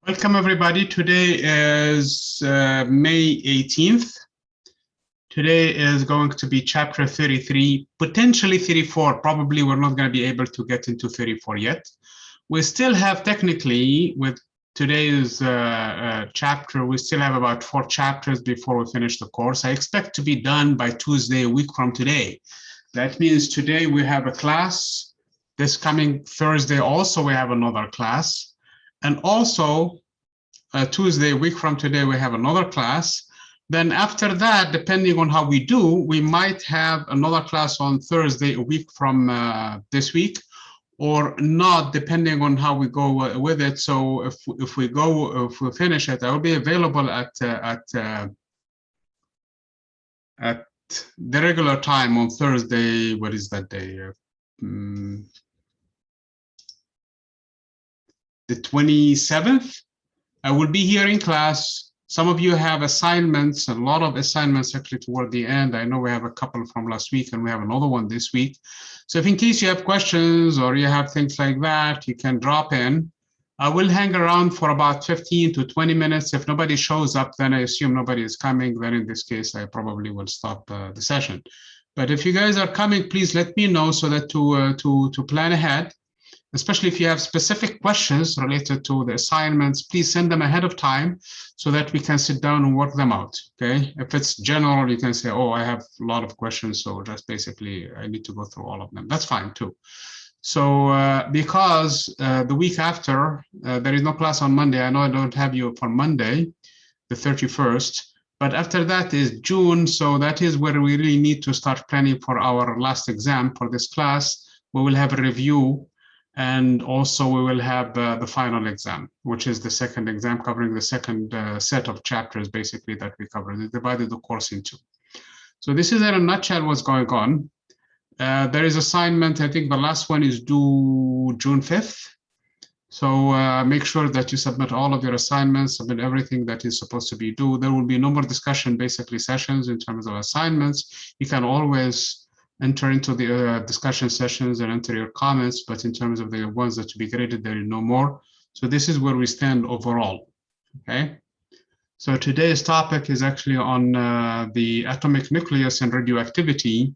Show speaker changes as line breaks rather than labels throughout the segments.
Welcome everybody. Today is May 18th. Today is going to be chapter 33, potentially 34. Probably we're not going to be able to get into 34 yet. We still have technically, with today's chapter, we still have about 4 chapters before we finish the course. I expect to be done by Tuesday, a week from today. That means today we have a class. This coming Thursday also we have another class. And also, Tuesday, a week from today, we have another class. Then after that, depending on how we do, we might have another class on Thursday, a week from this week, or not, depending on how we go with it. So if we finish it, I will be available at the regular time on Thursday. What is that day? The 27th. I will be here in class. Some of you have assignments, a lot of assignments actually toward the end. I know we have a couple from last week and we have another one this week. So if in case you have questions or you have things like that, you can drop in. I will hang around for about 15 to 20 minutes. If nobody shows up, then I assume nobody is coming. Then in this case, I probably will stop the session. But if you guys are coming, please let me know so that to plan ahead. Especially if you have specific questions related to the assignments, please send them ahead of time so that we can sit down and work them out, okay? If it's general, you can say, oh, I have a lot of questions, so just basically I need to go through all of them. That's fine too. So because the week after, there is no class on Monday. I know I don't have you for Monday, the 31st, but after that is June, so that is where we really need to start planning for our last exam for this class. We will have a review. And also we will have the final exam, which is the second exam covering the second set of chapters, basically, that we covered. We divided the course into. So this is in a nutshell what's going on. There is assignment, I think the last one is due June 5th. So make sure that you submit all of your assignments, submit everything that is supposed to be due. There will be no more discussion, basically, sessions in terms of assignments. You can always enter into the discussion sessions and enter your comments, but in terms of the ones that to be graded, there is no more. So this is where we stand overall, okay? So today's topic is actually on the atomic nucleus and radioactivity.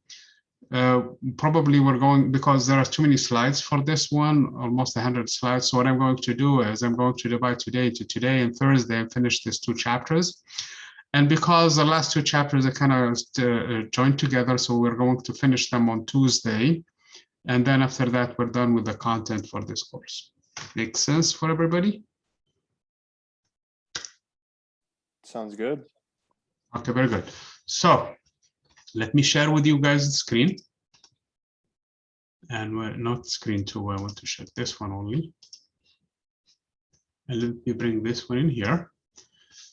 Probably we're going, because there are too many slides for this one, almost 100 slides. So what I'm going to do is I'm going to divide today into today and Thursday and finish these 2 chapters. And because the last 2 chapters are kind of joined together, so we're going to finish them on Tuesday. And then after that, we're done with the content for this course. Makes sense for everybody?
Sounds good.
Okay, very good. So let me share with you guys the screen. And we're not screen 2, I want to share this one only. And let me bring this one in here.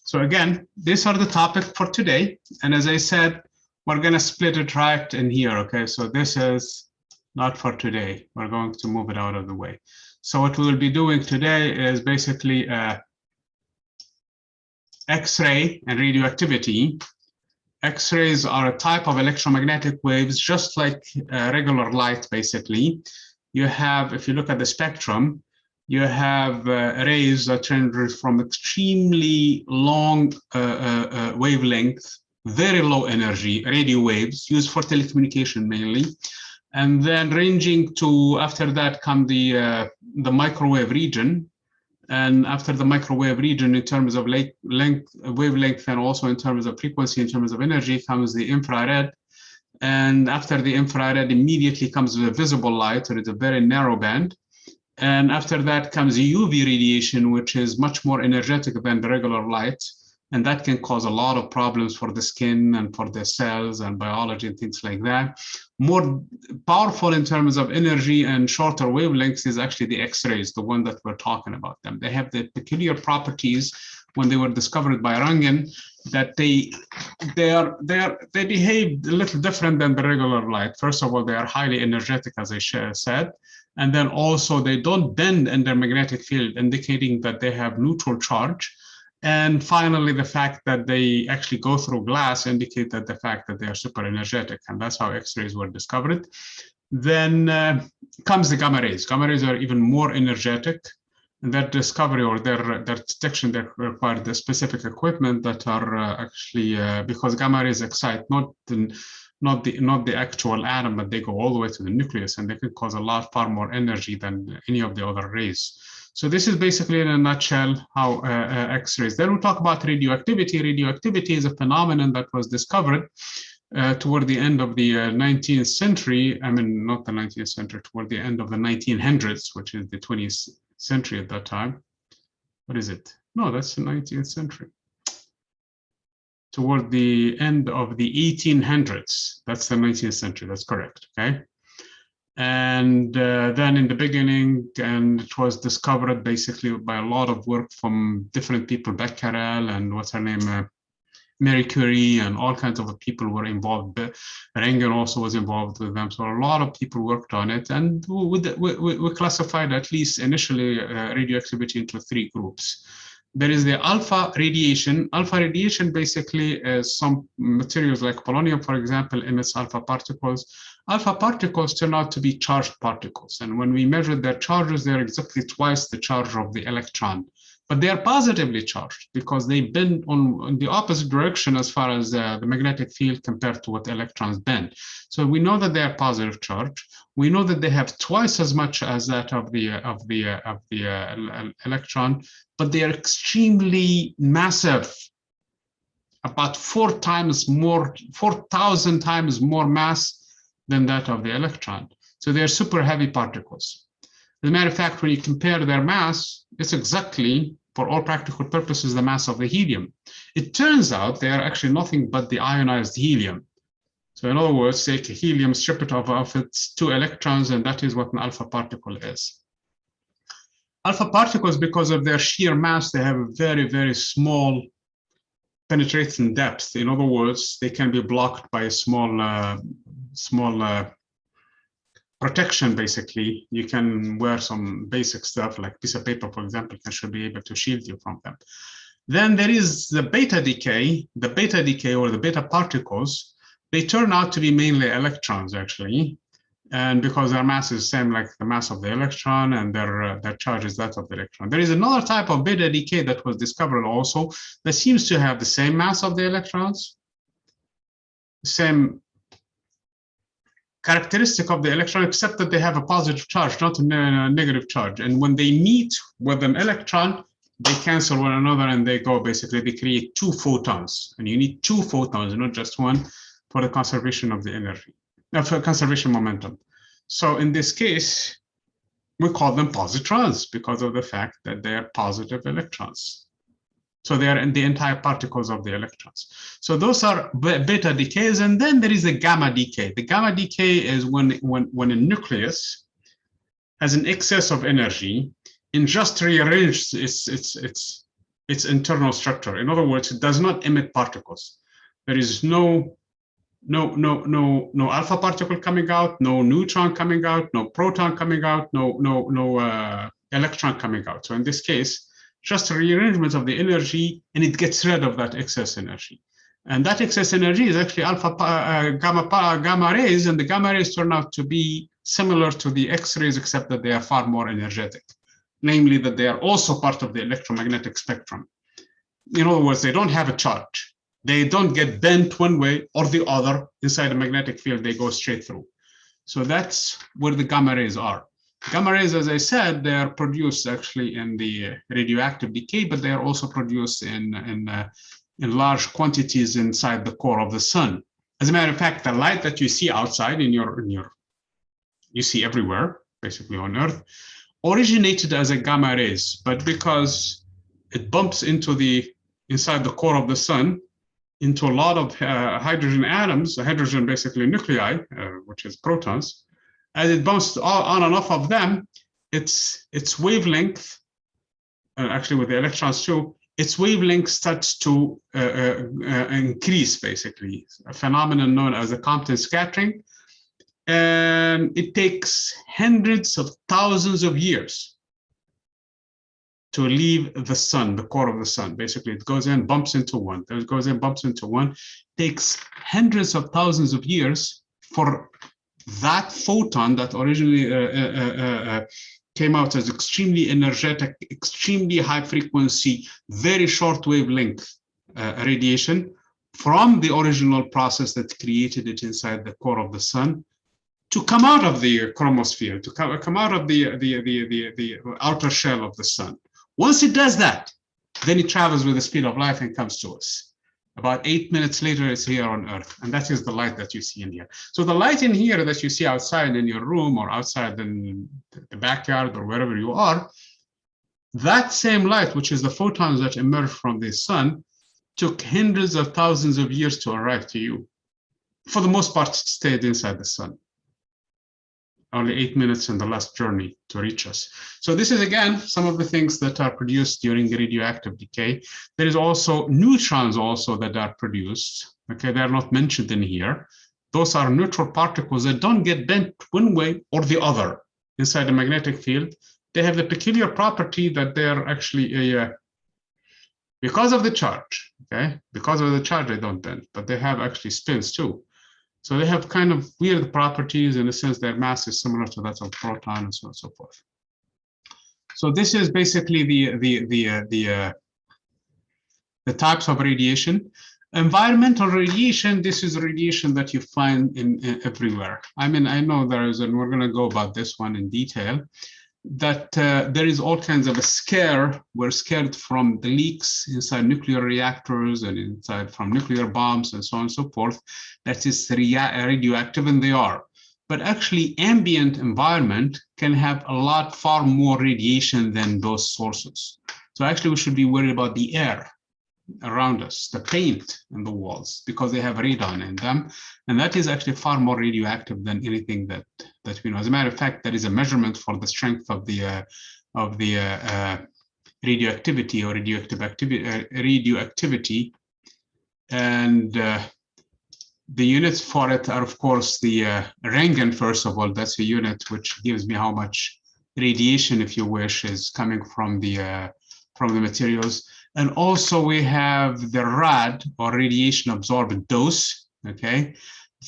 So again, these are the topic for today. And as I said, we're going to split it right in here, okay? So this is not for today. We're going to move it out of the way. So what we will be doing today is basically X-ray and radioactivity. X-rays are a type of electromagnetic waves, just like regular light, basically. You have, if you look at the spectrum, you have rays that range from extremely long wavelength, very low energy, radio waves used for telecommunication mainly, and then ranging to, after that come the microwave region, and after the microwave region in terms of wavelength and also in terms of frequency, in terms of energy, comes the infrared, and after the infrared immediately comes the visible light, or it's a very narrow band. And after that comes UV radiation, which is much more energetic than the regular light. And that can cause a lot of problems for the skin and for the cells and biology and things like that. More powerful in terms of energy and shorter wavelengths is actually the X-rays, the one that we're talking about them. They have the peculiar properties when they were discovered by Röntgen that they behave a little different than the regular light. First of all, they are highly energetic, as I said. And then also they don't bend in their magnetic field, indicating that they have neutral charge. And finally, the fact that they actually go through glass indicate that the fact that they are super energetic, and that's how X-rays were discovered. Then comes the gamma rays. Gamma rays are even more energetic. And that discovery or their detection, they required the specific equipment that are actually because gamma rays excite not the actual atom, but they go all the way to the nucleus, and they can cause a lot far more energy than any of the other rays. So this is basically in a nutshell how X-rays. Then we talk about radioactivity. Radioactivity is a phenomenon that was discovered toward the end of the 19th century. I mean, not the 19th century, toward the end of the 1900s, which is the 20th century at that time. What is it? No, that's the 19th century. Toward the end of the 1800s, that's the 19th century, that's correct, okay? And then in the beginning, and it was discovered basically by a lot of work from different people, Becquerel and what's her name, Marie Curie, and all kinds of people were involved. Röntgen also was involved with them. So a lot of people worked on it. And we classified, at least initially, radioactivity into 3 groups. There is the alpha radiation. Alpha radiation basically is some materials like polonium, for example, emits alpha particles. Alpha particles turn out to be charged particles. And when we measure their charges, they're exactly twice the charge of the electron. But they are positively charged because they bend in the opposite direction as far as the magnetic field compared to what electrons bend. So we know that they are positive charge. We know that they have twice as much as that of the electron, but they are extremely massive, about 4,000 times more mass than that of the electron. So they are super heavy particles. As a matter of fact, when you compare their mass, it's exactly, for all practical purposes, the mass of the helium. It turns out they are actually nothing but the ionized helium. So in other words, take helium, strip it of its 2 electrons, and that is what an alpha particle is. Alpha particles, because of their sheer mass, they have a very, very small penetration depth. In other words, they can be blocked by a small protection, basically. You can wear some basic stuff like piece of paper, for example, and should be able to shield you from them. Then there is the beta decay. The beta decay, or the beta particles, they turn out to be mainly electrons, actually. And because their mass is the same like the mass of the electron, and their charge is that of the electron. There is another type of beta decay that was discovered also that seems to have the same mass of the electrons, same characteristic of the electron, except that they have a positive charge, not a negative charge. And when they meet with an electron, they cancel one another, and they create 2 photons. And you need 2 photons, not just one, for the conservation of the energy, for conservation momentum. So in this case, we call them positrons because of the fact that they are positive electrons. So they are in the entire particles of the electrons. So those are beta decays, and then there is a gamma decay. The gamma decay is when a nucleus has an excess of energy and just rearranges its internal structure. In other words, it does not emit particles. There is no alpha particle coming out, no neutron coming out, no proton coming out, no electron coming out. So in this case, just a rearrangement of the energy, and it gets rid of that excess energy. And that excess energy is actually gamma rays, and the gamma rays turn out to be similar to the X-rays, except that they are far more energetic. Namely, that they are also part of the electromagnetic spectrum. In other words, they don't have a charge. They don't get bent one way or the other inside a magnetic field. They go straight through. So that's where the gamma rays are. Gamma rays, as I said, they are produced actually in the radioactive decay, but they are also produced in large quantities inside the core of the sun. As a matter of fact, the light that you see outside you see everywhere, basically on Earth, originated as a gamma rays, but because it bumps inside the core of the sun into a lot of hydrogen atoms, hydrogen basically nuclei, which is protons. As it bumps on and off of them, its wavelength, actually with the electrons too, its wavelength starts to increase, basically, a phenomenon known as the Compton scattering. And it takes hundreds of thousands of years to leave the sun, the core of the sun. Basically, it goes in, bumps into one, then it goes in, bumps into one. It takes hundreds of thousands of years for that photon that originally came out as extremely energetic, extremely high frequency, very short wavelength radiation from the original process that created it inside the core of the sun to come out of the chromosphere, to come out of the outer shell of the sun. Once it does that, then it travels with the speed of light and comes to us. About 8 minutes later, it's here on Earth, and that is the light that you see in here. So the light in here that you see outside in your room or outside in the backyard or wherever you are, that same light, which is the photons that emerge from the sun, took hundreds of thousands of years to arrive to you. For the most part, it stayed inside the sun. Only 8 minutes in the last journey to reach us. So this is, again, some of the things that are produced during the radioactive decay. There is also neutrons also that are produced. Okay, they're not mentioned in here. Those are neutral particles that don't get bent one way or the other inside the magnetic field. They have the peculiar property that they're actually because of the charge, okay? Because of the charge, they don't bend, but they have actually spins too. So they have kind of weird properties in the sense their mass is similar to that of proton and so on and so forth. So this is basically the types of radiation. Environmental radiation, this is radiation that you find in everywhere. I mean, I know there is, and we're going to go about this one in detail, that there is all kinds of a scare. We're scared from the leaks inside nuclear reactors and inside from nuclear bombs and so on and so forth. That is radioactive, and they are. But actually, ambient environment can have a lot far more radiation than those sources. So actually, we should be worried about the air around us, the paint in the walls, because they have radon in them, and that is actually far more radioactive than anything that we know. As a matter of fact, there is a measurement for the strength of the radioactivity or radioactivity, and the units for it are, of course, the Röntgen. First of all, that's a unit which gives me how much radiation, if you wish, is coming from the materials. And also we have the RAD, or radiation absorbed dose, okay?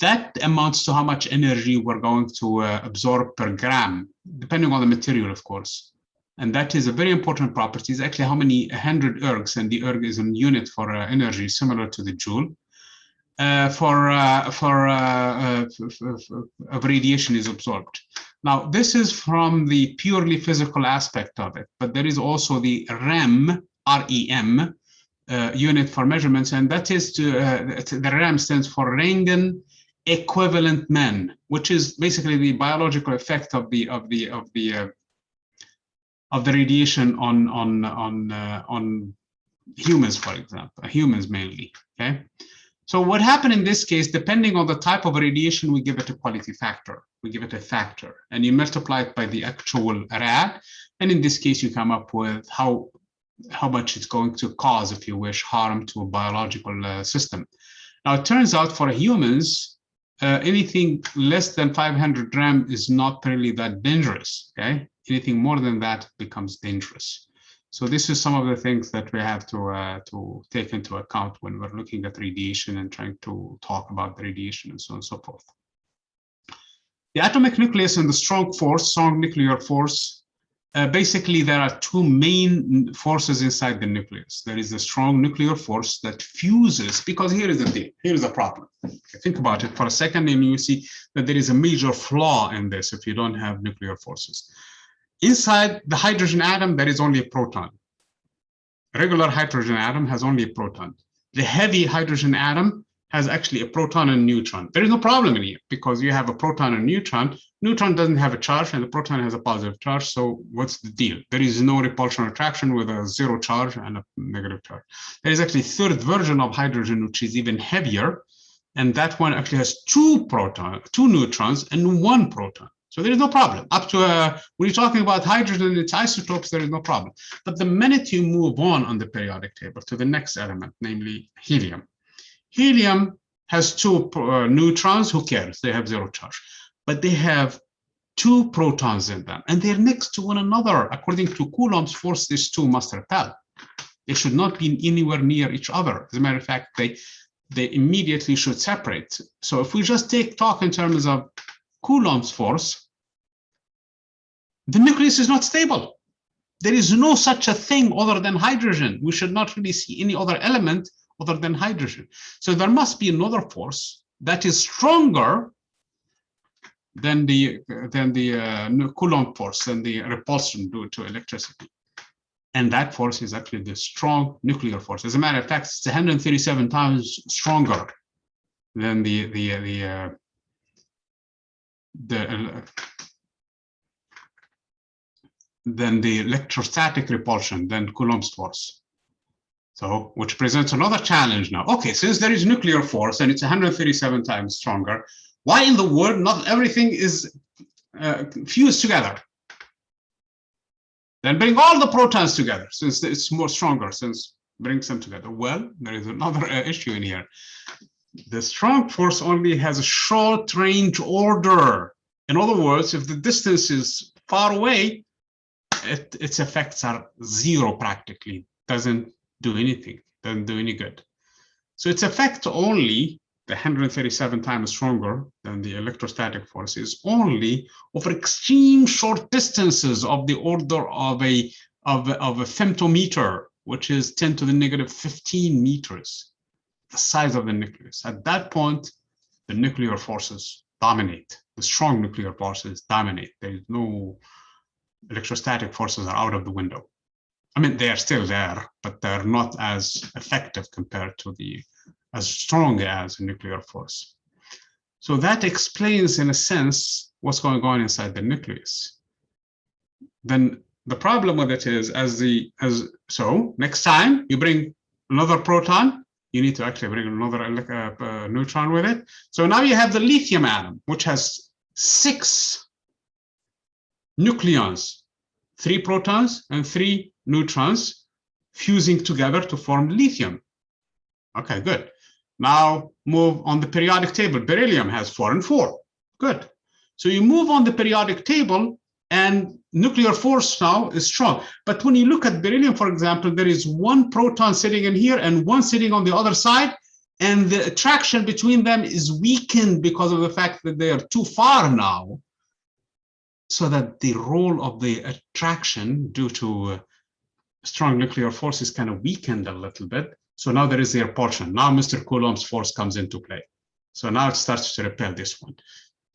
That amounts to how much energy we're going to absorb per gram, depending on the material, of course. And that is a very important property. It's actually how many 100 ergs, and the erg is a unit for energy, similar to the joule. Of radiation is absorbed. Now, this is from the purely physical aspect of it, but there is also the REM, REM, unit for measurements, and that is the REM stands for Röntgen equivalent men, which is basically the biological effect of the radiation on humans, for example, humans mainly. Okay. So what happened in this case, depending on the type of radiation, we give it a quality factor. We give it a factor, and you multiply it by the actual rad. And in this case, you come up with how much it's going to cause, if you wish, harm to a biological system. Now, it turns out for humans, anything less than 500 rem is not really that dangerous, okay? Anything more than that becomes dangerous. So this is some of the things that we have to take into account when we're looking at radiation and trying to talk about the radiation and so on and so forth. The atomic nucleus and the strong nuclear force, basically there are two main forces inside the nucleus. There is a strong nuclear force that fuses, because here is the thing, here is the problem. Think about it for a second and you see that there is a major flaw in this if you don't have nuclear forces. Inside the hydrogen atom, there is only a proton. A regular hydrogen atom has only a proton. The heavy hydrogen atom has actually a proton and a neutron. There is no problem in here because you have a proton and neutron. Neutron doesn't have a charge and the proton has a positive charge. So what's the deal? There is no repulsion or attraction with a zero charge and a negative charge. There is actually a third version of hydrogen, which is even heavier. And that one actually has two neutrons and one proton. So there is no problem. Up to when you're talking about hydrogen and its isotopes, there is no problem. But the minute you move on the periodic table to the next element, namely helium. Helium has two neutrons. Who cares? They have zero charge. But they have two protons in them, and they're next to one another. According to Coulomb's force, these two must repel. They should not be anywhere near each other. As a matter of fact, they immediately should separate. So if we just talk in terms of Coulomb's force, the nucleus is not stable. There is no such a thing other than hydrogen. We should not really see any other element other than hydrogen. So there must be another force that is stronger than the Coulomb force, than the repulsion due to electricity. And that force is actually the strong nuclear force. As a matter of fact, it's 137 times stronger than the electrostatic repulsion, than Coulomb's force. So, which presents another challenge now. Okay, since there is nuclear force and it's 137 times stronger, why in the world not everything is fused together? Then bring all the protons together, since it's more stronger, since brings them together. Well, there is another issue in here. The strong force only has a short range order. In other words, if the distance is far away, its effects are zero practically. Doesn't do anything, doesn't do any good. So its effect only, the 137 times stronger than the electrostatic force, is only over extreme short distances of the order of a femtometer, which is 10 to the negative 15 meters, the size of the nucleus. At that point, the nuclear forces dominate. The strong nuclear forces dominate. There is no electrostatic forces are out of the window. I mean, they are still there, but they're not as effective compared to as strong as a nuclear force. So that explains, in a sense, what's going on inside the nucleus. Then the problem with it is, so next time you bring another proton, you need to actually bring another neutron with it. So now you have the lithium atom, which has 6 nucleons, 3 protons and 3 neutrons fusing together to form lithium. Okay, good. Now move on the periodic table. Beryllium has 4 and 4. Good. So you move on the periodic table, and nuclear force now is strong. But when you look at beryllium, for example, there is 1 proton sitting in here and 1 sitting on the other side, and the attraction between them is weakened because of the fact that they are too far now, so that the role of the attraction due to strong nuclear force is kind of weakened a little bit. So now there is the repulsion. Now Mr. Coulomb's force comes into play. So now it starts to repel this one.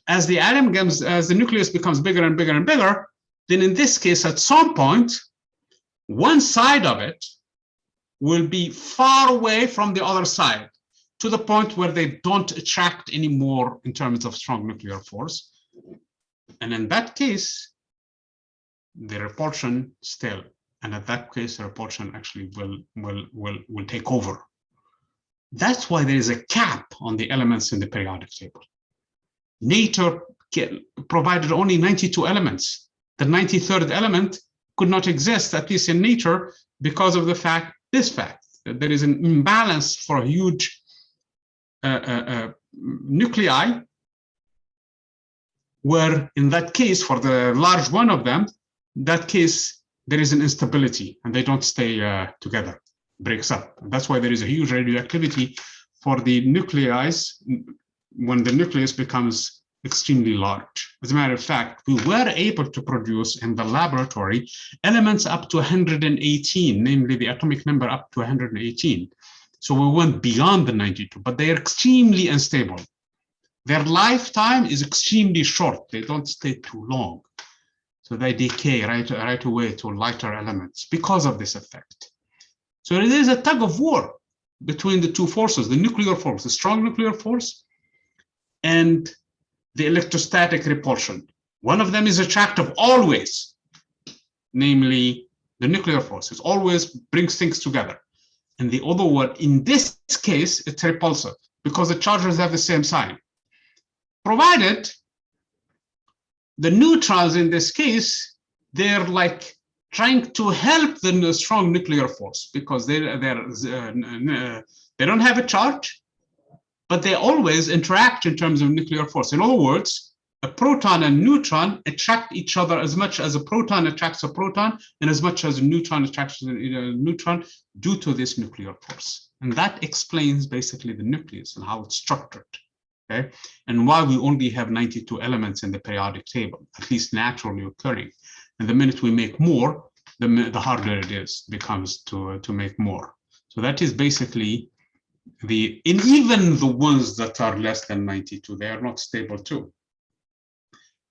As the nucleus becomes bigger and bigger and bigger, then in this case, at some point, one side of it will be far away from the other side, to the point where they don't attract anymore in terms of strong nuclear force. And in that case, the repulsion still, and at that case, the repulsion actually will take over. That's why there is a cap on the elements in the periodic table. Nature provided only 92 elements. The 93rd element could not exist, at least in nature, because of this fact that there is an imbalance for a huge nuclei, where in that case, for the large one of them, that case, there is an instability and they don't stay together, breaks up. That's why there is a huge radioactivity for the nuclei when the nucleus becomes extremely large. As a matter of fact, we were able to produce in the laboratory elements up to 118, namely the atomic number up to 118. So we went beyond the 92, but they are extremely unstable. Their lifetime is extremely short. They don't stay too long. So they decay right away to lighter elements because of this effect. So it is a tug of war between the two forces, the nuclear force, the strong nuclear force, and the electrostatic repulsion. One of them is attractive always, namely the nuclear force. It always brings things together. And the other one, in this case, it's repulsive because the charges have the same sign. Provided the neutrons in this case, they're like trying to help the strong nuclear force because they don't have a charge, but they always interact in terms of nuclear force. In other words, a proton and neutron attract each other as much as a proton attracts a proton and as much as a neutron attracts a neutron due to this nuclear force. And that explains basically the nucleus and how it's structured. Okay, and why we only have 92 elements in the periodic table, at least naturally occurring. And the minute we make more, the harder it becomes to make more. So that is basically and even the ones that are less than 92, they are not stable too.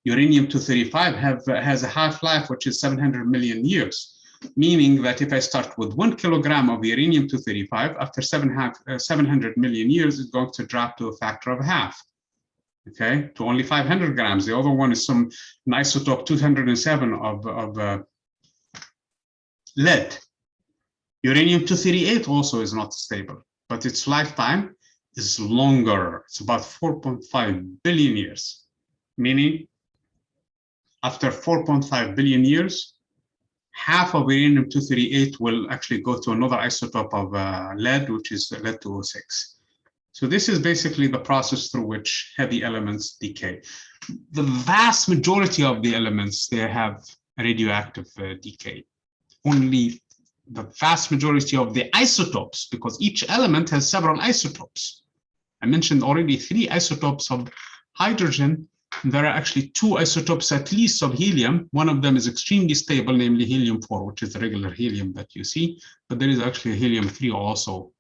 Uranium-235 has a half-life which is 700 million years, meaning that if I start with 1 kilogram of uranium-235, after 700 million years, it's going to drop to a factor of half, okay, to only 500 grams. The other one is an isotope 207 of lead. Uranium-238 also is not stable, but its lifetime is longer. It's about 4.5 billion years, meaning after 4.5 billion years, half of uranium-238 will actually go to another isotope of lead, which is lead-206. So this is basically the process through which heavy elements decay. The vast majority of the elements, they have radioactive decay. Only the vast majority of the isotopes, because each element has several isotopes. I mentioned already 3 isotopes of hydrogen. There are actually 2 isotopes at least of helium. One of them is extremely stable, namely helium-4, which is the regular helium that you see. But there is actually helium-3 also,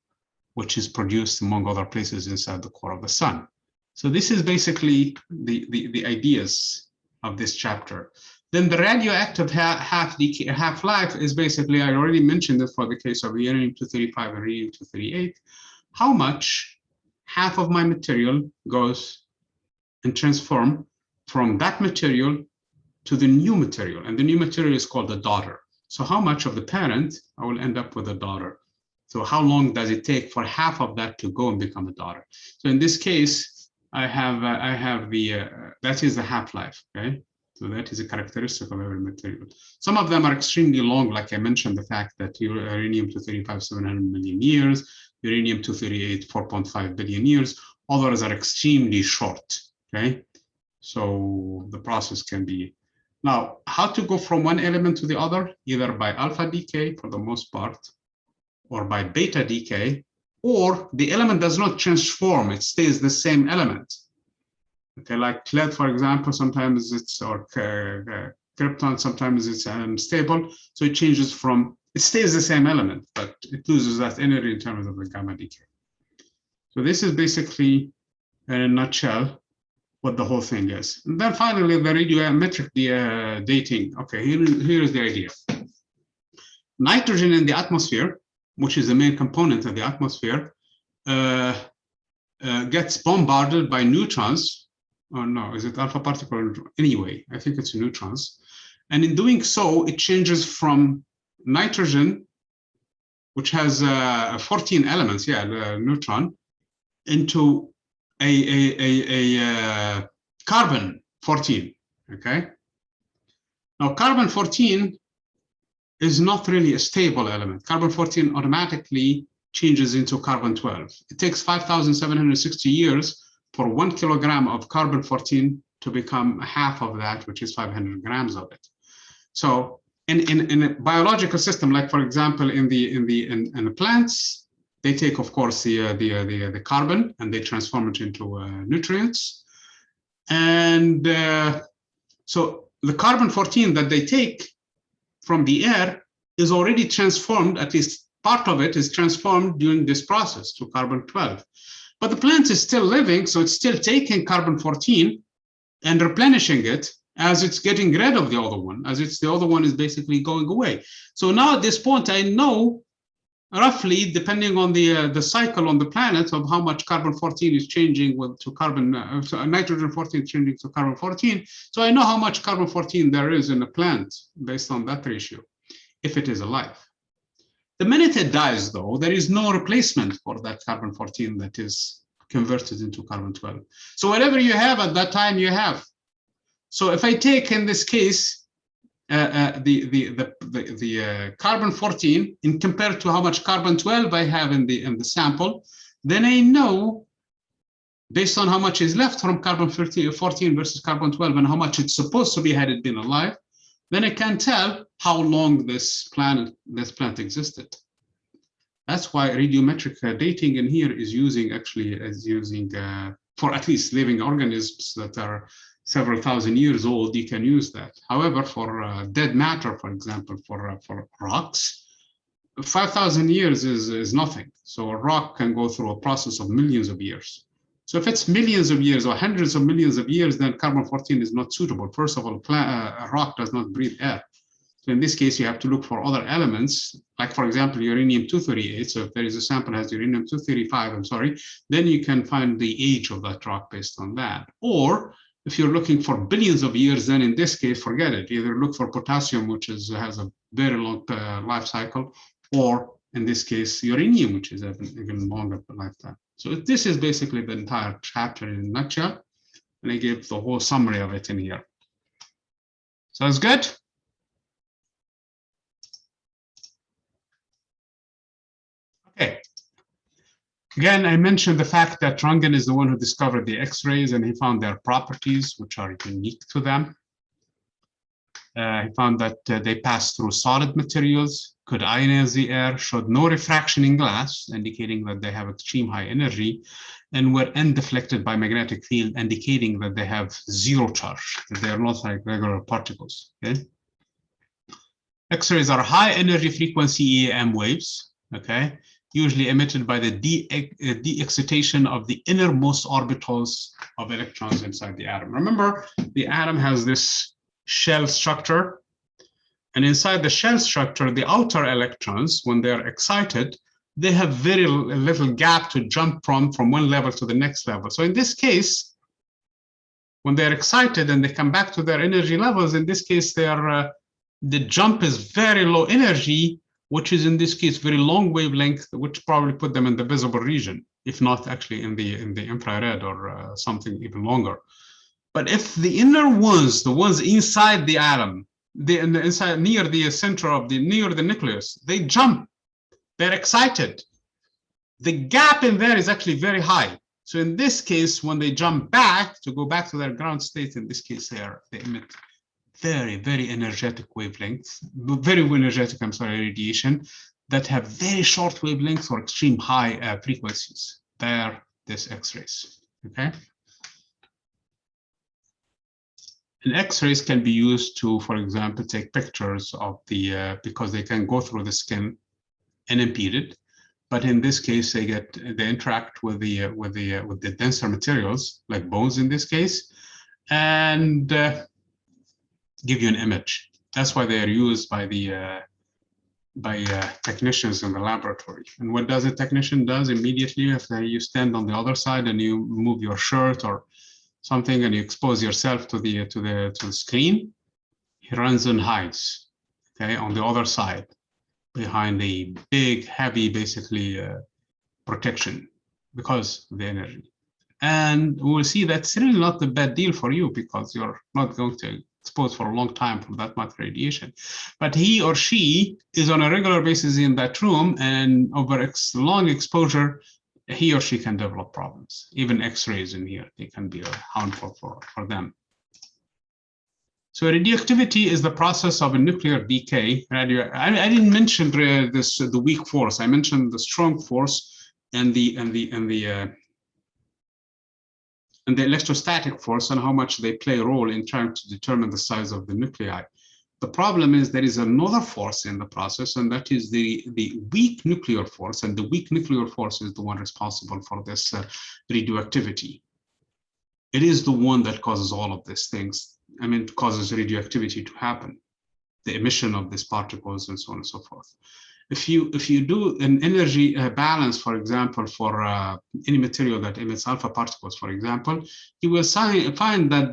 which is produced among other places inside the core of the sun. So this is basically the ideas of this chapter. Then the radioactive half-life is basically, I already mentioned it for the case of uranium-235 and radium-238, how much half of my material goes and transform from that material to the new material. And the new material is called the daughter. So how much of the parent I will end up with a daughter? So how long does it take for half of that to go and become a daughter? So in this case, I have that is the half-life, okay? So that is a characteristic of every material. Some of them are extremely long, like I mentioned, the fact that uranium-235, 700 million years, uranium-238, 4.5 billion years. Others are extremely short, okay? So the process can be. Now, how to go from one element to the other? Either by alpha decay, for the most part, or by beta decay, or the element does not transform, it stays the same element. Okay, like lead, for example, sometimes it's, or krypton, sometimes it's unstable. So it changes from, it stays the same element, but it loses that energy in terms of the gamma decay. So this is basically, in a nutshell, what the whole thing is. And then finally, the radiometric dating. Okay, here is the idea. Nitrogen in the atmosphere, which is the main component of the atmosphere, gets bombarded by neutrons. Oh no, is it alpha particle? Anyway, I think it's neutrons. And in doing so, it changes from nitrogen, which has 14 elements, neutron, into a carbon 14, okay? Now, carbon 14 is not really a stable element. Carbon 14 automatically changes into carbon 12. It takes 5,760 years for 1 kilogram of carbon 14 to become half of that, which is 500 grams of it. So in a biological system, like for example, in the plants, they take, of course, the carbon and they transform it into nutrients. And so the carbon 14 that they take from the air is already transformed, at least part of it is transformed during this process to carbon 12. But the plant is still living, so it's still taking carbon 14 and replenishing it as it's getting rid of the other one, the other one is basically going away. So now at this point, I know roughly, depending on the cycle on the planet of how much carbon 14 is changing to carbon, nitrogen 14 changing to carbon 14. So I know how much carbon 14 there is in a plant based on that ratio, if it is alive. The minute it dies, though, there is no replacement for that carbon 14 that is converted into carbon 12. So whatever you have at that time, you have. So if I take, in this case, the carbon 14 and compared to how much carbon 12 I have in the sample, then I know, based on how much is left from carbon 14 versus carbon 12 and how much it's supposed to be had it been alive, then I can tell how long this plant existed. That's why radiometric dating in here is using for at least living organisms that are several thousand years old, you can use that. However, for dead matter, for example, for rocks, 5,000 years is nothing. So a rock can go through a process of millions of years. So if it's millions of years or hundreds of millions of years, then carbon-14 is not suitable. First of all, a rock does not breathe air. So in this case, you have to look for other elements, like, for example, uranium-238. So if there is a sample that has uranium-235, then you can find the age of that rock based on that. Or if you're looking for billions of years, then in this case, forget it. Either look for potassium, which has a very long life cycle, or in this case, uranium, which is even longer lifetime. So this is basically the entire chapter in a nutshell, and I gave the whole summary of it in here. So it's good. Okay. Again, I mentioned the fact that Röntgen is the one who discovered the X-rays, and he found their properties, which are unique to them. He found that they pass through solid materials, could ionize the air, showed no refraction in glass, indicating that they have extreme high energy, and were undeflected by magnetic field, indicating that they have zero charge, that they are not like regular particles. Okay? X-rays are high energy frequency EM waves, okay, usually emitted by the de-excitation of the innermost orbitals of electrons inside the atom. Remember, the atom has this shell structure, and inside the shell structure, the outer electrons, when they're excited, they have very little gap to jump from one level to the next level. So in this case, when they're excited and they come back to their energy levels, in this case, the jump is very low energy, which is in this case very long wavelength, which probably put them in the visible region, if not actually in the infrared or something even longer. But if the inner ones, the ones inside the atom, inside near the center of near the nucleus, they jump, they're excited. The gap in there is actually very high. So in this case, when they jump back to go back to their ground state, in this case they emit very, very energetic wavelengths, very energetic, radiation that have very short wavelengths or extreme high frequencies. They're this X-rays, okay? And X-rays can be used to, for example, take pictures of the, because they can go through the skin unimpeded. But in this case, they interact with the denser materials, like bones in this case, and give you an image. That's why they are used by the technicians in the laboratory. And what does a technician does immediately after you stand on the other side and you move your shirt or something and you expose yourself to the screen, he runs and hides, okay, on the other side behind a big, heavy, basically protection because of the energy. And we'll see that's really not a bad deal for you because you're not going to expose for a long time from that much radiation. But he or she is on a regular basis in that room, and over long exposure, he or she can develop problems. Even X-rays in here, they can be harmful for them. So radioactivity is the process of a nuclear decay. I didn't mention the weak force. I mentioned the strong force and the electrostatic force and how much they play a role in trying to determine the size of the nuclei. The problem is there is another force in the process, and that is the weak nuclear force, and the weak nuclear force is the one responsible for this radioactivity. It is the one that causes all of these things. I mean, it causes radioactivity to happen, the emission of these particles and so on and so forth. If you do an energy balance, for example, for any material that emits alpha particles, for example, you will find that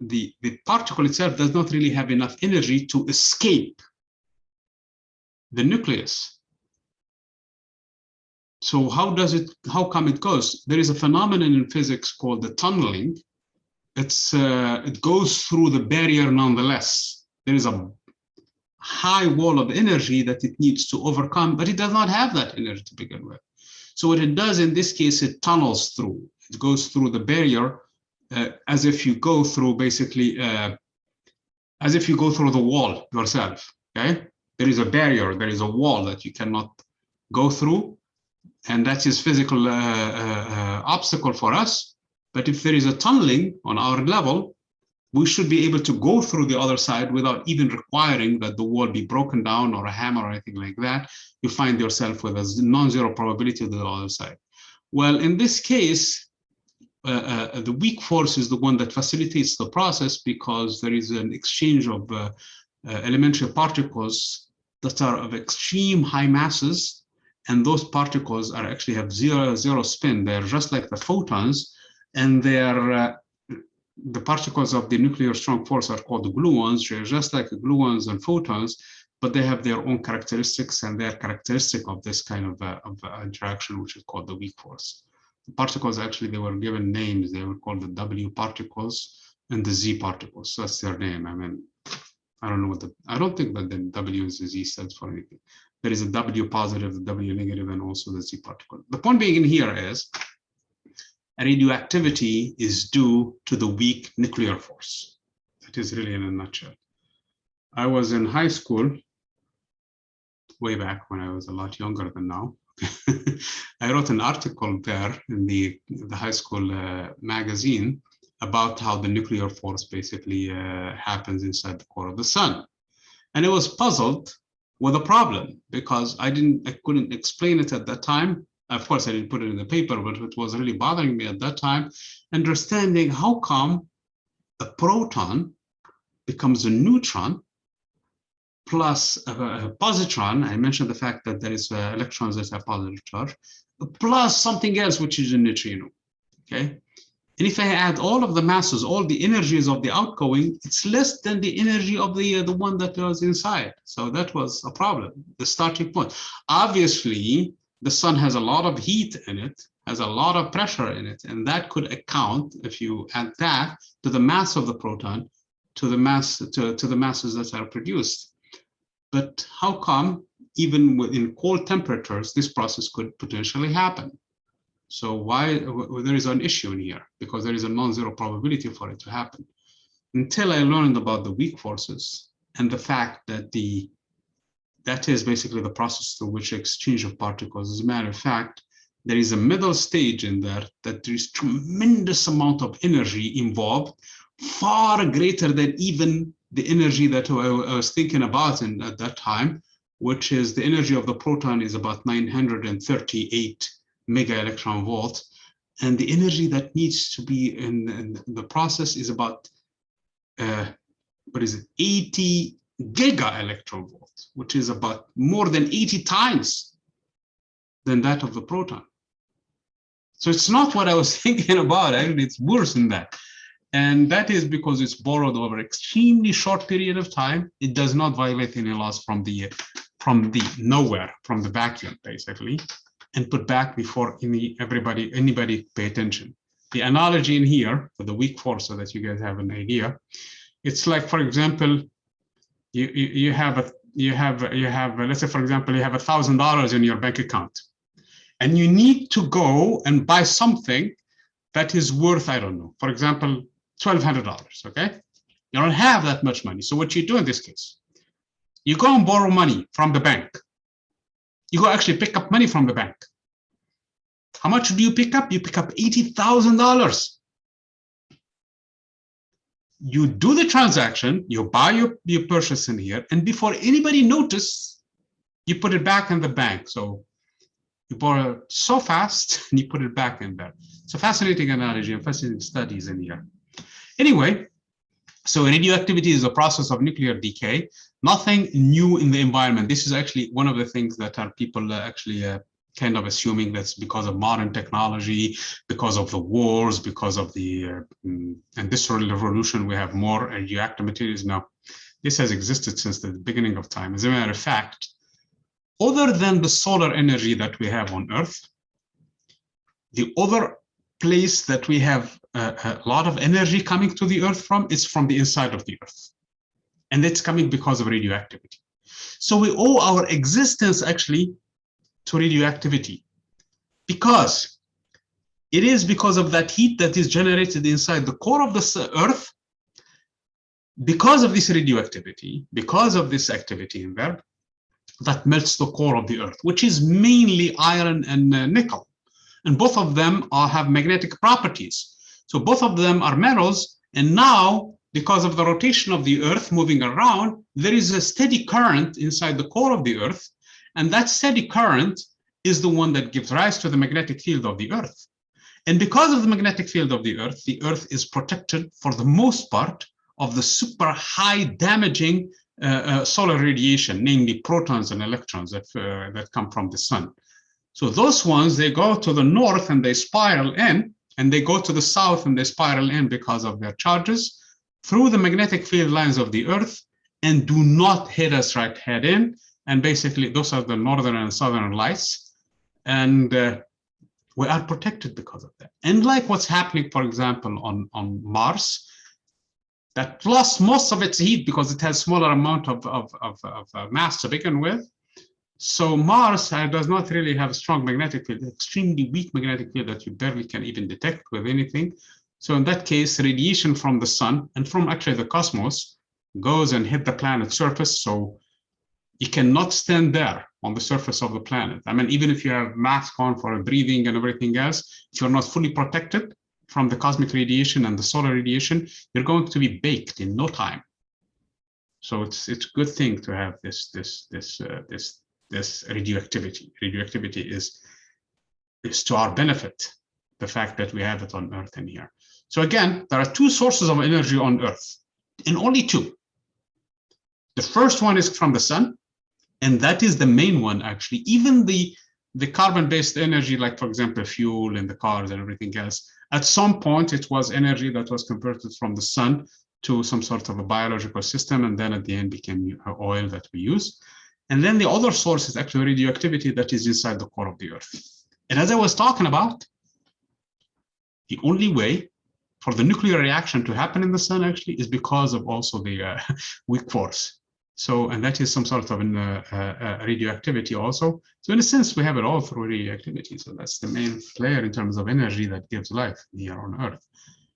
the particle itself does not really have enough energy to escape the nucleus. So how come it goes? There is a phenomenon in physics called the tunneling. It goes through the barrier nonetheless. There is a high wall of energy that it needs to overcome, but it does not have that energy to begin with. So what it does in this case, it tunnels through. It goes through the barrier as if you go through basically, as if you go through the wall yourself, okay? There is a barrier, there is a wall that you cannot go through, and that is physical obstacle for us. But if there is a tunneling on our level, we should be able to go through the other side without even requiring that the wall be broken down or a hammer or anything like that. You find yourself with a non-zero probability to the other side. Well, in this case, the weak force is the one that facilitates the process because there is an exchange of elementary particles that are of extreme high masses, and those particles are actually have zero spin. They're just like the photons, and they're the particles of the nuclear strong force are called the gluons. They're just like the gluons and photons, but they have their own characteristics, and they're characteristic of this kind of interaction, which is called the weak force. The particles, actually, they were given names. They were called the W particles and the Z particles. So that's their name. I mean, I don't know I don't think that the W and the Z stands for anything. There is a W positive, the W negative, and also the Z particle. The point being in here is radioactivity is due to the weak nuclear force. That is really in a nutshell. I was in high school way back when I was a lot younger than now. I wrote an article there in the high school magazine about how the nuclear force basically happens inside the core of the sun. And I was puzzled with a problem because I couldn't explain it at that time. Of course, I didn't put it in the paper, but it was really bothering me at that time, understanding how come a proton becomes a neutron plus a positron. I mentioned the fact that there is electrons that have positive charge, plus something else, which is a neutrino, okay? And if I add all of the masses, all the energies of the outgoing, it's less than the energy of the one that was inside. So that was a problem, the starting point. Obviously, the sun has a lot of heat in it, has a lot of pressure in it, and that could account, if you add that to the mass of the proton, to the masses that are produced. But how come, even within cold temperatures, this process could potentially happen? So why there is an issue in here? Because there is a non-zero probability for it to happen. Until I learned about the weak forces and the fact that that is basically the process through which exchange of particles. As a matter of fact, there is a middle stage in there that there is tremendous amount of energy involved, far greater than even the energy that I was thinking about at that time, which is the energy of the proton is about 938 mega electron volt, and the energy that needs to be in the process is about 80 giga electron volt, which is about more than 80 times than that of the proton. So it's not what I was thinking about. Actually, it's worse than that. And that is because it's borrowed over extremely short period of time. It does not violate any laws from the nowhere, from the vacuum, basically, and put back before anybody pay attention. The analogy in here for the weak force, so that you guys have an idea, it's like, for example, you have let's say, for example, you have $1,000 in your bank account, and you need to go and buy something that is worth, I don't know, for example, $1,200. Okay, you don't have that much money. So what you do in this case, you go and borrow money from the bank. You go actually pick up money from the bank. How much do you pick up? You pick up $80,000. You do the transaction, you buy your purchase in here, and before anybody notices, you put it back in the bank. So you borrow it so fast and you put it back in there. It's a fascinating analogy and fascinating studies in here. Anyway, so radioactivity is a process of nuclear decay, nothing new in the environment. This is actually one of the things that are people actually kind of assuming that's because of modern technology, because of the wars, because of the industrial revolution, we have more radioactive materials. Now, this has existed since the beginning of time. As a matter of fact, other than the solar energy that we have on Earth, the other place that we have a lot of energy coming to the Earth from is from the inside of the Earth. And it's coming because of radioactivity. So we owe our existence actually to radioactivity, because it is because of that heat that is generated inside the core of the Earth, because of this radioactivity, because of this activity in there, that melts the core of the Earth, which is mainly iron and nickel. And both of them have magnetic properties. So both of them are metals. And now, because of the rotation of the Earth moving around, there is a steady current inside the core of the Earth. And that steady current is the one that gives rise to the magnetic field of the Earth. And because of the magnetic field of the Earth is protected for the most part of the super high damaging solar radiation, namely protons and electrons that come from the sun. So those ones, they go to the north and they spiral in, and they go to the south and they spiral in because of their charges through the magnetic field lines of the Earth and do not hit us right head in. And basically, those are the northern and southern lights. And we are protected because of that. And like what's happening, for example, on Mars, that lost most of its heat because it has smaller amount of mass to begin with. So Mars does not really have a strong magnetic field, extremely weak magnetic field that you barely can even detect with anything. So in that case, radiation from the sun and from actually the cosmos goes and hit the planet's surface. So you cannot stand there on the surface of the planet. I mean, even if you have mask on for breathing and everything else, if you're not fully protected from the cosmic radiation and the solar radiation, you're going to be baked in no time. So it's a good thing to have this radioactivity. Radioactivity is to our benefit, the fact that we have it on Earth and here. So again, there are two sources of energy on Earth, and only two. The first one is from the sun, and that is the main one, actually. Even the carbon-based energy, like, for example, fuel in the cars and everything else, at some point, it was energy that was converted from the sun to some sort of a biological system, and then at the end became oil that we use. And then the other source is actually radioactivity that is inside the core of the Earth. And as I was talking about, the only way for the nuclear reaction to happen in the sun actually is because of also the weak force. So, and that is some sort of radioactivity also. So in a sense, we have it all through radioactivity. So that's the main player in terms of energy that gives life here on Earth.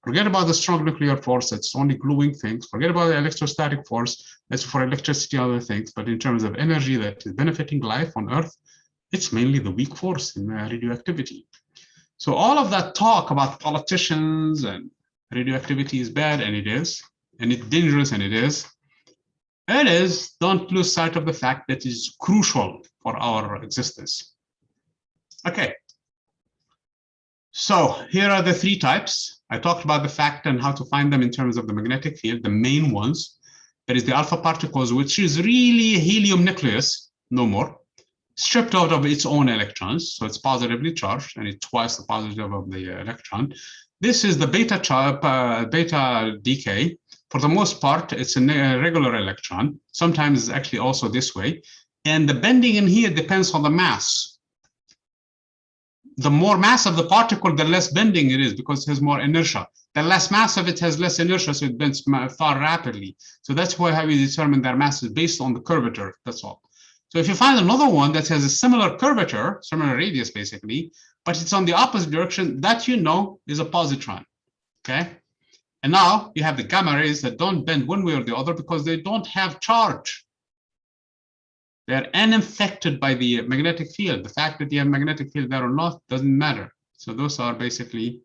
Forget about the strong nuclear force, that's only gluing things. Forget about the electrostatic force, that's for electricity, other things. But in terms of energy that is benefiting life on Earth, it's mainly the weak force in radioactivity. So all of that talk about politicians and radioactivity is bad, and it is, and it's dangerous, and it is. It is, don't lose sight of the fact that it is crucial for our existence. Okay. So here are the three types. I talked about the fact and how to find them in terms of the magnetic field, the main ones. There is the alpha particles, which is really a helium nucleus, no more, stripped out of its own electrons. So it's positively charged, and it's twice the positive of the electron. This is the beta decay. For the most part, it's a regular electron. Sometimes it's actually also this way. And the bending in here depends on the mass. The more mass of the particle, the less bending it is because it has more inertia. The less mass of it has less inertia, so it bends far rapidly. So that's why how we determine their mass is based on the curvature, that's all. So if you find another one that has a similar curvature, similar radius basically, but it's on the opposite direction, that you know is a positron, okay? And now you have the gamma rays that don't bend one way or the other because they don't have charge. They're unaffected by the magnetic field. The fact that you have magnetic field there or not doesn't matter. So those are basically.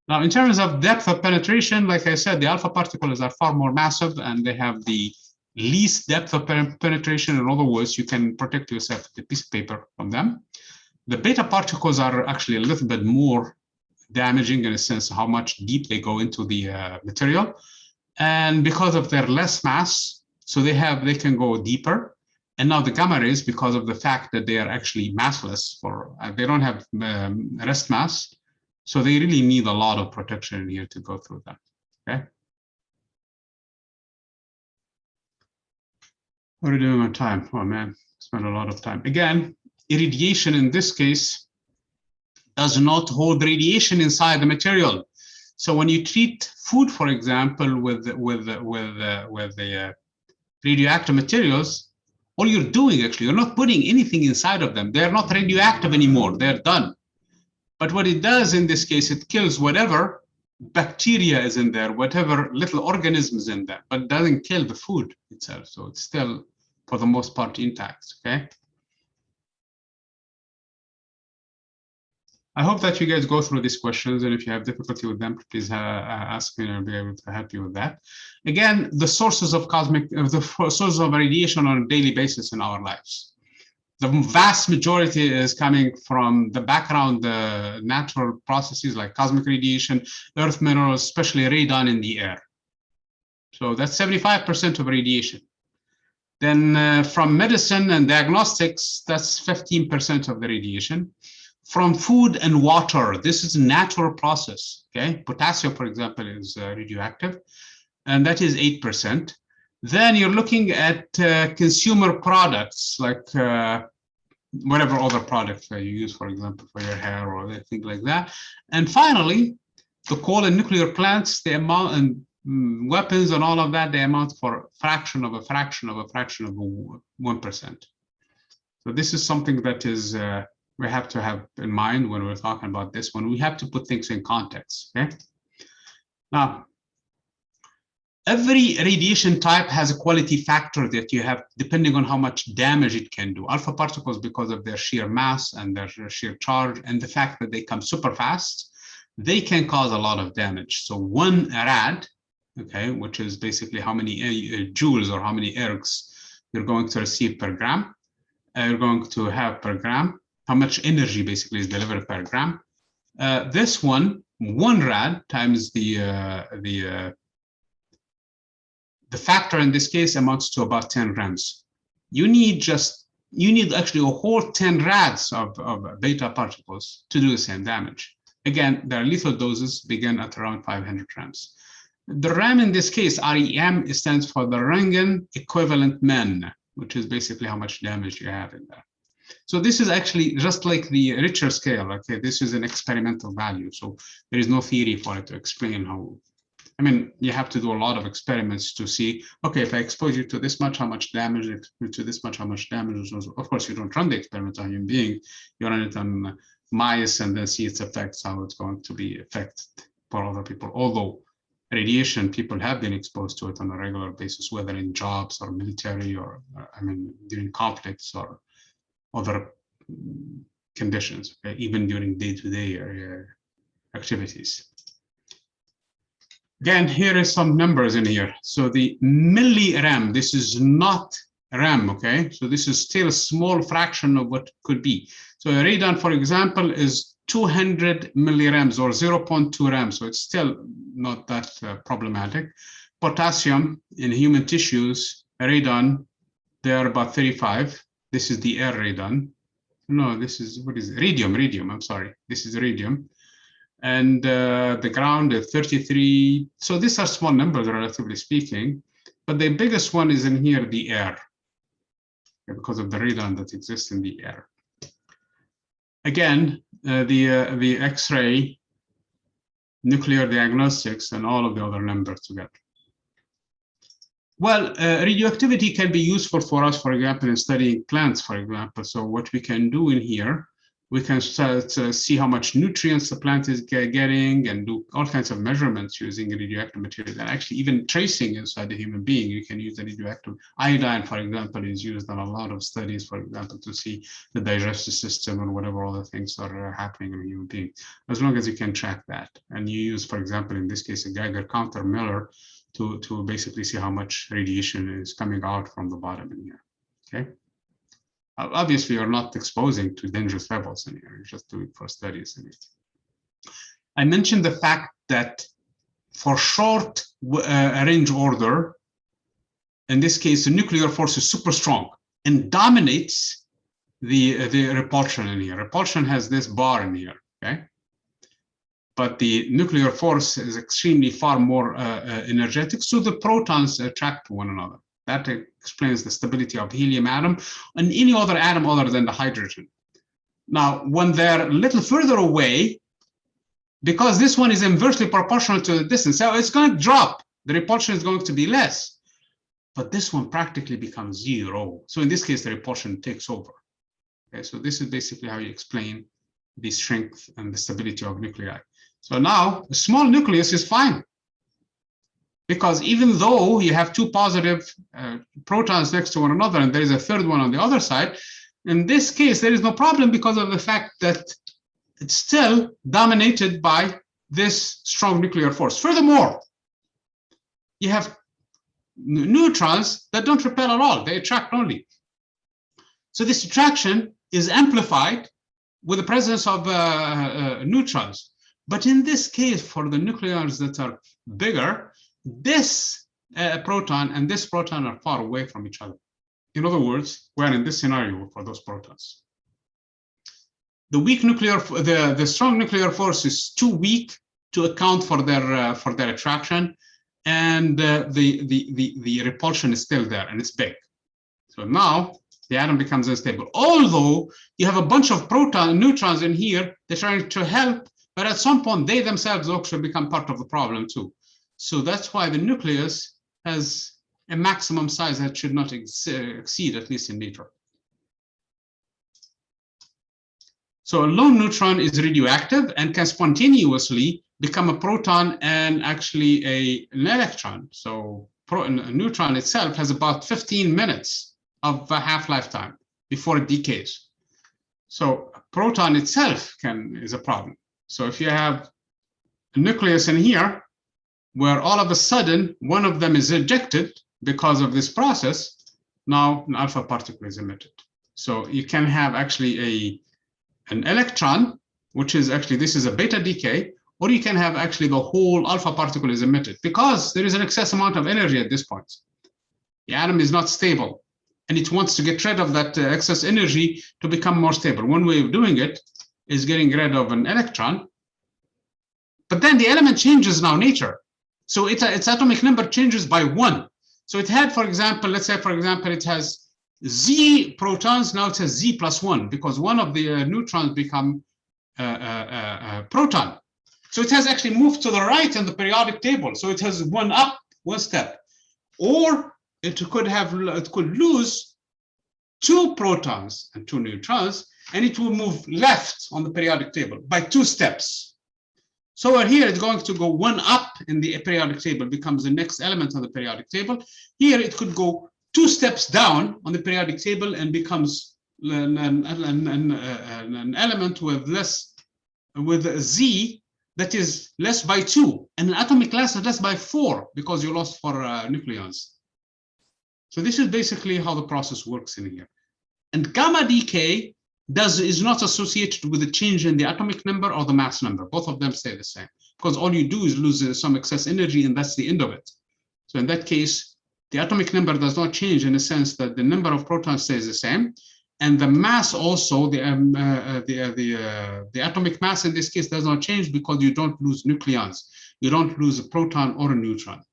Now, in terms of depth of penetration, like I said, the alpha particles are far more massive and they have the least depth of penetration. In other words, you can protect yourself with a piece of paper from them. The beta particles are actually a little bit more damaging in a sense how much deep they go into the material, and because of their less mass, so they can go deeper. And now the gamma rays, because of the fact that they are actually massless, they don't have rest mass, so they really need a lot of protection here to go through them. Okay. What are we doing on time? Oh man, spent a lot of time. Again, irradiation in this case does not hold radiation inside the material. So when you treat food, for example, with the radioactive materials, all you're doing actually, you're not putting anything inside of them. They're not radioactive anymore. They're done. But what it does in this case, it kills whatever bacteria is in there, whatever little organisms in there, but it doesn't kill the food itself. So it's still, for the most part, intact. Okay. I hope that you guys go through these questions, and if you have difficulty with them, please ask me, and I'll be able to help you with that. Again, the sources of sources of radiation on a daily basis in our lives. The vast majority is coming from the background, the natural processes like cosmic radiation, earth minerals, especially radon in the air. So that's 75% of radiation. Then from medicine and diagnostics, that's 15% of the radiation. From food and water, this is a natural process, okay? Potassium, for example, is radioactive, and that is 8%. Then you're looking at consumer products like whatever other products you use, for example, for your hair or anything like that. And finally, the coal and nuclear plants, the amount, and weapons and all of that, they amount for a fraction of a fraction of a fraction of 1%. So this is something that is we have to have in mind when we're talking about this one. We have to put things in context, okay? Now, every radiation type has a quality factor that you have depending on how much damage it can do. Alpha particles, because of their sheer mass and their sheer charge and the fact that they come super fast, they can cause a lot of damage. So 1 rad, okay, which is basically how many joules or how many ergs you're going to receive per gram, you're going to have per gram, how much energy basically is delivered per gram. This one rad times the factor in this case amounts to about 10 grams. You need actually a whole 10 rads of beta particles to do the same damage. Again, their lethal doses begin at around 500 grams. The RAM in this case, REM, stands for the Röntgen equivalent men, which is basically how much damage you have in there. So this is actually just like the Richter scale. Okay, this is an experimental value. So there is no theory for it to explain how. I mean, you have to do a lot of experiments to see, okay, if I expose you to this much, how much damage, to this much, how much damage. Of course, you don't run the experiment on a human being, you run it on mice and then see its effects, how it's going to be affected for other people. Although radiation, people have been exposed to it on a regular basis, whether in jobs or military or, I mean, during conflicts or other conditions, okay? Even during day-to-day activities. Again, here is some numbers in here. So the millirem, this is not RAM, okay? So this is still a small fraction of what could be. So a radon, for example, is 200 millirems or 0.2 rem. So it's still not that problematic. Potassium in human tissues, radon, they are about 35. This is the air radon. No, this is, what is it? Radium, I'm sorry. This is radium. And the ground is 33. So these are small numbers, relatively speaking. But the biggest one is in here, the air, because of the radon that exists in the air. Again, the X-ray, nuclear diagnostics, and all of the other numbers together. Well, radioactivity can be useful for us, for example, in studying plants, for example. So what we can do in here, we can start to see how much nutrients the plant is getting and do all kinds of measurements using radioactive materials. And actually even tracing inside the human being, you can use the radioactive. Iodine, for example, is used in a lot of studies, for example, to see the digestive system and whatever other things are happening in a human being, as long as you can track that. And you use, for example, in this case, a Geiger counter Miller to basically see how much radiation is coming out from the bottom in here, okay? Obviously, you're not exposing to dangerous levels in here, you're just doing for studies in it. I mentioned the fact that for short range order, in this case, the nuclear force is super strong and dominates the repulsion in here. Repulsion has this bar in here, okay? But the nuclear force is extremely far more energetic, so the protons attract to one another. That explains the stability of the helium atom and any other atom other than the hydrogen. Now, when they're a little further away, because this one is inversely proportional to the distance, so it's going to drop. The repulsion is going to be less. But this one practically becomes zero. So in this case, the repulsion takes over. Okay, so this is basically how you explain the strength and the stability of nuclei. So now, a small nucleus is fine. Because even though you have two positive protons next to one another and there is a third one on the other side, in this case, there is no problem because of the fact that it's still dominated by this strong nuclear force. Furthermore, you have neutrons that don't repel at all, they attract only. So this attraction is amplified with the presence of neutrons. But in this case, for the nucleons that are bigger, this proton and this proton are far away from each other. In other words, we're in this scenario for those protons. The weak nuclear, the strong nuclear force is too weak to account for their attraction, and the repulsion is still there, and it's big. So now the atom becomes unstable. Although you have a bunch of neutrons in here, they're trying to help, but at some point they themselves also become part of the problem too. So that's why the nucleus has a maximum size that should not exceed, at least in nature. So a lone neutron is radioactive and can spontaneously become a proton and actually an electron. So a neutron itself has about 15 minutes of half-life time before it decays. So a proton itself is a problem. So if you have a nucleus in here, where all of a sudden one of them is ejected because of this process, now an alpha particle is emitted. So you can have actually an electron, which is actually, this is a beta decay, or you can have actually the whole alpha particle is emitted because there is an excess amount of energy at this point. The atom is not stable, and it wants to get rid of that excess energy to become more stable. One way of doing it is getting rid of an electron, but then the element changes now nature. So its atomic number changes by 1. So it had, for example, let's say, for example, it has Z protons, now it has Z plus 1, because one of the neutrons become a proton. So it has actually moved to the right in the periodic table. So it has one up, one step. Or it could lose 2 protons and 2 neutrons, and it will move left on the periodic table by 2 steps. So over here, it's going to go 1 up in the periodic table, becomes the next element on the periodic table. Here, it could go 2 steps down on the periodic table and becomes an element with Z that is less by 2, and an atomic mass is less by 4 because you lost 4 nucleons. So this is basically how the process works in here. And gamma decay is not associated with a change in the atomic number or the mass number. Both of them stay the same, because all you do is lose some excess energy, and that's the end of it. So in that case, the atomic number does not change in the sense that the number of protons stays the same, and the mass also, the atomic mass in this case does not change because you don't lose nucleons. You don't lose a proton or a neutron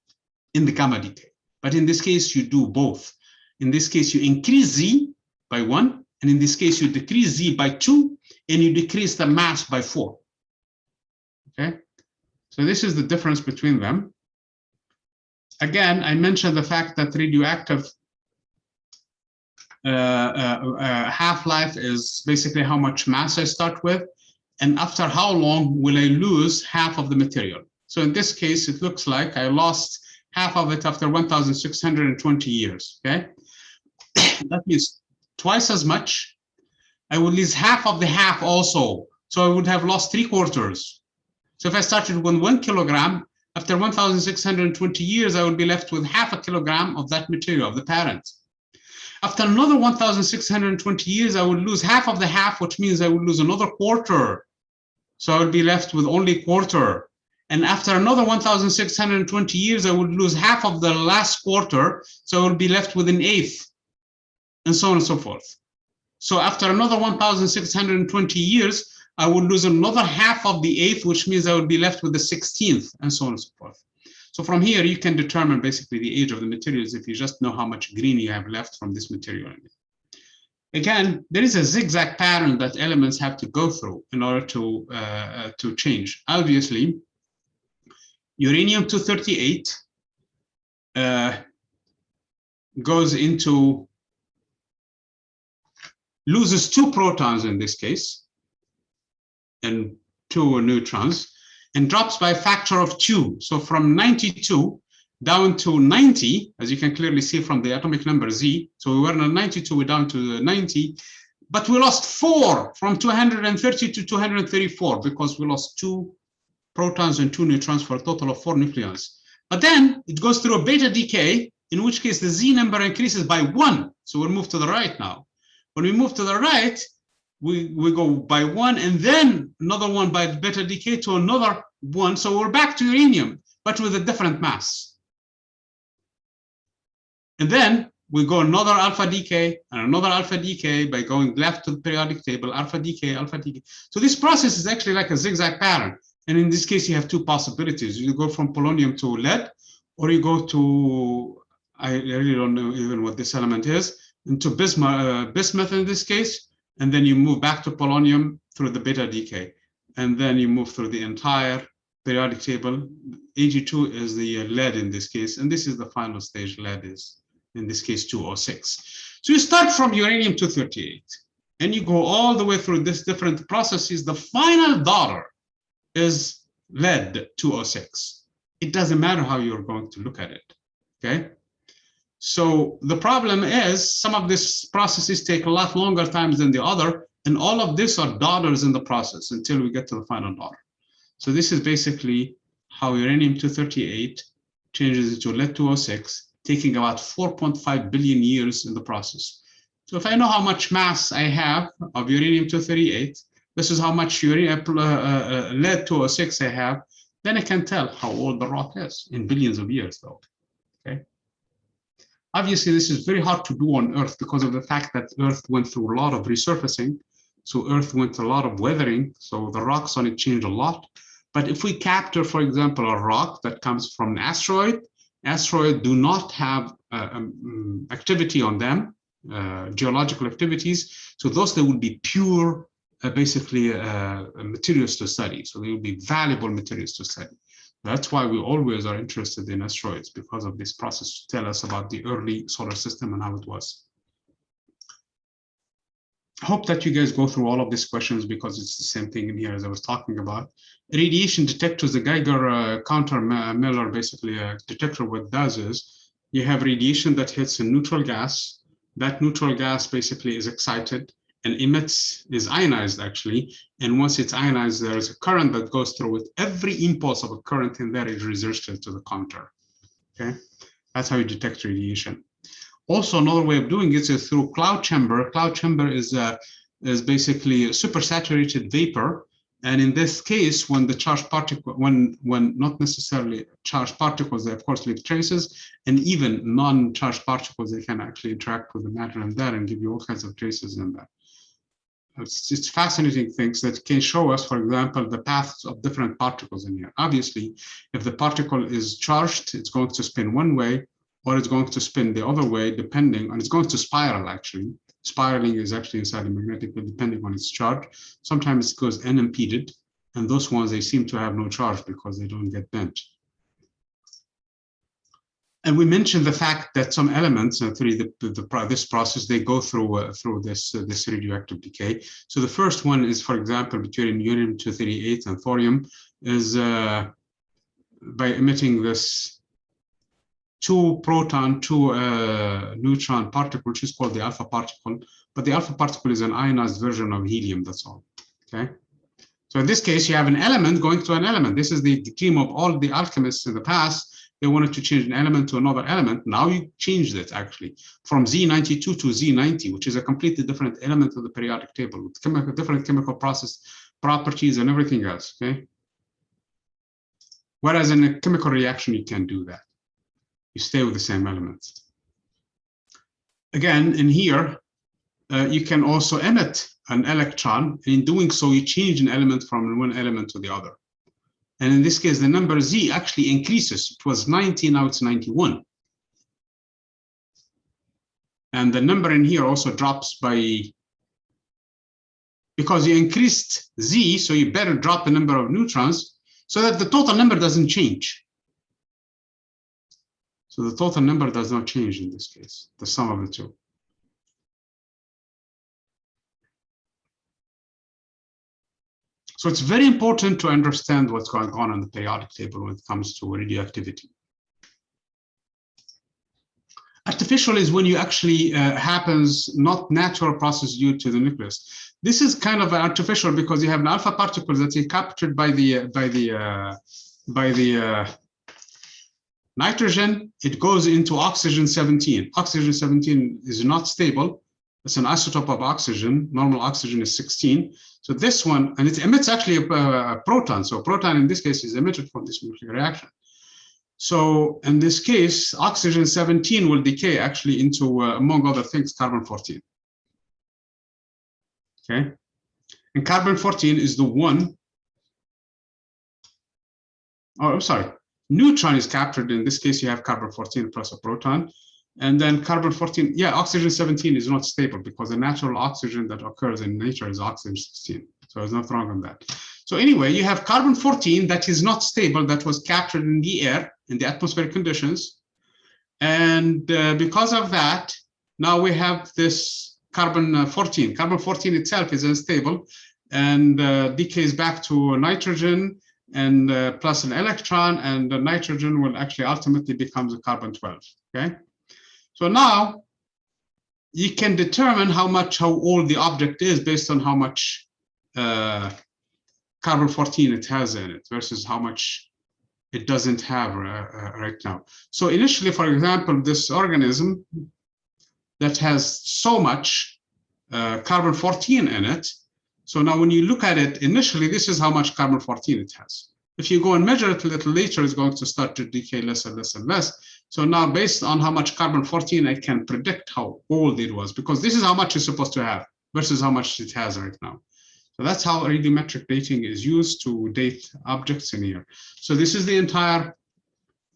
in the gamma decay. But in this case, you do both. In this case, you increase Z by 1, and in this case, you decrease Z by 2, and you decrease the mass by 4. Okay, so this is the difference between them. Again, I mentioned the fact that radioactive half-life is basically how much mass I start with, and after how long will I lose half of the material. So in this case, it looks like I lost half of it after 1,620 years, okay? That means twice as much. I would lose half of the half also, so I would have lost 3/4. So if I started with 1 kilogram, after 1,620 years, I would be left with half a kilogram of that material, of the parent. After another 1,620 years, I would lose half of the half, which means I would lose another 1/4. So I would be left with only 1/4. And after another 1,620 years, I would lose half of the last 1/4. So I would be left with 1/8, and so on and so forth. So after another 1,620 years, I would lose another half of the 1/8, which means I would be left with the 16th, and so on and so forth. So from here, you can determine basically the age of the materials if you just know how much green you have left from this material. Again, there is a zigzag pattern that elements have to go through in order to change. Obviously, uranium-238 loses 2 protons in this case, and 2 neutrons, and drops by a factor of 2. So from 92 down to 90, as you can clearly see from the atomic number Z. So we were at 92, we're down to 90. but we lost 4 from 230 to 234 because we lost 2 protons and 2 neutrons for a total of 4 nucleons. But then it goes through a beta decay, in which case the Z number increases by 1. So we'll move to the right now. When we move to the right, we go by 1 and then another 1 by beta decay to another 1. So we're back to uranium, but with a different mass. And then we go another alpha decay and another alpha decay by going left to the periodic table, alpha decay, alpha decay. So this process is actually like a zigzag pattern. And in this case, you have 2 possibilities. You go from polonium to lead, or you go to, I really don't know even what this element is, into bismuth in this case, and then you move back to polonium through the beta decay. And then you move through the entire periodic table. Ag2 is the lead in this case, and this is the final stage. Lead is, in this case, 206. So you start from uranium-238, and you go all the way through these different processes. The final daughter is lead-206. It doesn't matter how you're going to look at it, okay? So the problem is some of these processes take a lot longer times than the other, and all of these are daughters in the process until we get to the final daughter. So this is basically how uranium-238 changes into lead-206, taking about 4.5 billion years in the process. So if I know how much mass I have of uranium-238, this is how much lead-206 I have, then I can tell how old the rock is in billions of years, though, okay? Obviously, this is very hard to do on Earth because of the fact that Earth went through a lot of resurfacing. So Earth went through a lot of weathering, so the rocks on it changed a lot. But if we capture, for example, a rock that comes from an asteroid, asteroids do not have activity on them, geological activities. So those, they would be pure, basically materials to study. So they will be valuable materials to study. That's why we always are interested in asteroids, because of this process to tell us about the early solar system and how it was. I hope that you guys go through all of these questions because it's the same thing in here as I was talking about. Radiation detectors, the Geiger counter Miller, basically a detector, what it does is you have radiation that hits a neutral gas. That neutral gas basically is excited and emits, is ionized actually. And once it's ionized, there's a current that goes through it. Every impulse of a current in there is resistant to the counter, okay? That's how you detect radiation. Also, another way of doing it is through cloud chamber. Cloud chamber is basically a supersaturated vapor. And in this case, when the charged particle, when not necessarily charged particles, they of course leave traces, and even non-charged particles, they can actually interact with the matter in there and give you all kinds of traces in that. It's fascinating things that can show us, for example, the paths of different particles in here. Obviously, if the particle is charged, it's going to spin one way, or it's going to spin the other way, depending on, it's going to spiral actually. Spiraling is actually inside the magnetic field, depending on its charge. Sometimes it goes unimpeded, and those ones, they seem to have no charge because they don't get bent. And we mentioned the fact that some elements through this process, they go through this radioactive decay. So the first one is, for example, between uranium-238 and thorium, is by emitting this 2 proton, 2 neutron particle, which is called the alpha particle. But the alpha particle is an ionized version of helium, that's all, okay? So in this case, you have an element going to an element. This is the dream of all the alchemists in the past. They wanted to change an element to another element. Now you changed it actually from Z92 to Z90, which is a completely different element of the periodic table with different chemical process properties and everything else, okay? Whereas in a chemical reaction, you can't do that. You stay with the same elements. Again, in here, you can also emit an electron. And in doing so, you change an element from one element to the other. And in this case, the number Z actually increases. It was 90, now it's 91. And the number in here also drops by, because you increased Z, so you better drop the number of neutrons so that the total number doesn't change. So the total number does not change in this case, the sum of the two. So it's very important to understand what's going on in the periodic table when it comes to radioactivity. Artificial is when you actually happens not natural process due to the nucleus. This is kind of artificial because you have an alpha particle that is captured by the nitrogen. It goes into oxygen 17. Oxygen 17 is not stable. It's an isotope of oxygen. Normal oxygen is 16. So this one, and it emits actually a proton. So proton in this case is emitted from this nuclear reaction. So in this case, oxygen 17 will decay actually into, among other things, carbon 14. Okay, and carbon 14 is the one. Oh, I'm sorry. Neutron is captured. In this case, you have carbon 14 plus a proton. And then carbon 14, yeah, oxygen 17 is not stable because the natural oxygen that occurs in nature is oxygen 16. So there's nothing wrong on that. So anyway, you have carbon 14 that is not stable, that was captured in the air, in the atmospheric conditions. And because of that, now we have this carbon 14. Carbon 14 itself is unstable and decays back to nitrogen and plus an electron, and the nitrogen will actually ultimately becomes a carbon 12, okay? So now you can determine how old the object is based on how much carbon 14 it has in it versus how much it doesn't have right now. So initially, for example, this organism that has so much carbon 14 in it. So now when you look at it, initially, this is how much carbon 14 it has. If you go and measure it a little later, it's going to start to decay less and less and less. So now based on how much carbon 14, I can predict how old it was, because this is how much it's supposed to have versus how much it has right now. So that's how radiometric dating is used to date objects in here. So this is the entire,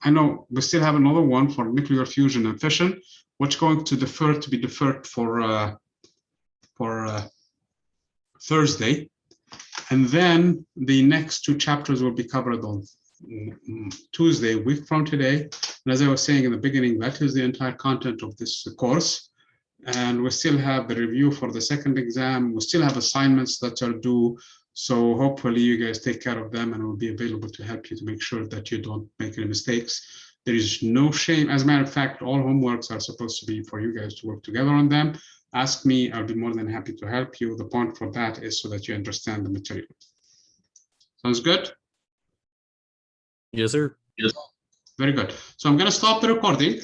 I know we still have another one for nuclear fusion and fission, which is going to be deferred for Thursday. And then the next two chapters will be covered on Tuesday, a week from today. And as I was saying in the beginning, that is the entire content of this course. And we still have the review for the second exam. We still have assignments that are due. So hopefully you guys take care of them, and we'll be available to help you to make sure that you don't make any mistakes. There is no shame. As a matter of fact, all homeworks are supposed to be for you guys to work together on them. Ask me, I'll be more than happy to help you. The point for that is so that you understand the material. Sounds good?
Yes, sir.
Yes. Very good. So I'm going to stop the recording.